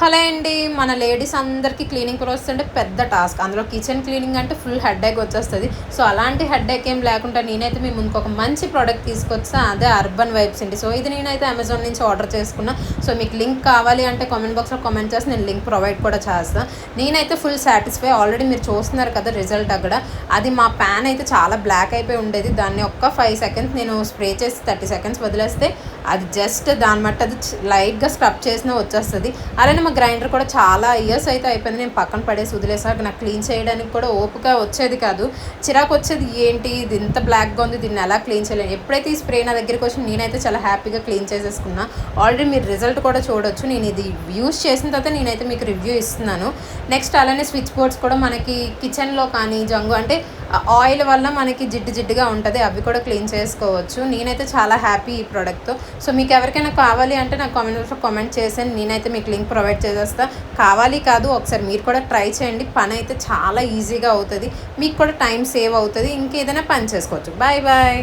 Hello అండి. మన ladies అందరికీ క్లీనింగ్ ప్రాసెస్ అంటే పెద్ద టాస్క్. అందులో కిచెన్ క్లీనింగ్ అంటే ఫుల్ హెడ్ఏక్ వచ్చేస్తుంది. సో అలాంటి హెడ్ఏక్ ఏం లేకుండా నేనైతే మీ ముందుకు ఒక మంచి ప్రోడక్ట్ తీసుకొచ్చా, అదే అర్బన్ వైబ్స్ అండి. సో ఇది నేనైతే అమెజాన్ నుంచి ఆర్డర్ చేసుకున్నా. సో మీకు లింక్ కావాలి అంటే కామెంట్ బాక్స్లో కామెంట్ చేసి నేను లింక్ ప్రొవైడ్ కూడా చేస్తాను. నేనైతే ఫుల్ సాటిస్ఫై. ఆల్రెడీ మీరు చూస్తున్నారు కదా రిజల్ట్ అక్కడ. అది మా ప్యాన్ అయితే చాలా బ్లాక్ అయిపోయి ఉండేది. దాన్ని ఒక్క 5 సెకండ్స్ నేను స్ప్రే చేసి 30 సెకండ్స్ వదిలేస్తే అది జస్ట్ దాని మట్టి అది లైట్గా స్క్రబ్ చేసినా వచ్చేస్తుంది. అలానే మా గ్రైండర్ కూడా చాలా ఇయర్స్ అయితే అయిపోయింది. నేను పక్కన పడేసి వదిలేసాక నాకు క్లీన్ చేయడానికి కూడా ఓపిక వచ్చేది కాదు. చిరాకు వచ్చేది, ఏంటి ఇది ఇంత బ్లాక్గా ఉంది, దీన్ని ఎలా క్లీన్ చేయలేను. ఎప్పుడైతే ఈ స్ప్రే నా దగ్గరికి వచ్చి నేనైతే చాలా హ్యాపీగా క్లీన్ చేసేసుకున్నా. ఆల్రెడీ మీరు రిజల్ట్ కూడా చూడొచ్చు. నేను ఇది యూస్ చేసిన తర్వాత నేనైతే మీకు రివ్యూ ఇస్తున్నాను. నెక్స్ట్ అలానే స్విచ్ బోర్డ్స్ కూడా మనకి కిచెన్లో కానీ జంగు అంటే ఆయిల్ వల్ల మనకి జిడ్డుగా ఉంటుంది, అవి కూడా క్లీన్ చేసుకోవచ్చు. నేనైతే చాలా హ్యాపీ ఈ ప్రోడక్ట్తో. సో మీకు ఎవరికైనా కావాలి అంటే నాకు కామెంట్లో కామెంట్ చేసాను, నేనైతే మీకు లింక్ ప్రొవైడ్ చేసేస్తా. కావాలి కాదు, ఒకసారి మీరు కూడా ట్రై చేయండి. పని అయితే చాలా ఈజీగా అవుతుంది, మీకు కూడా టైం సేవ్ అవుతుంది, ఇంకేదైనా పని చేసుకోవచ్చు. Bye bye.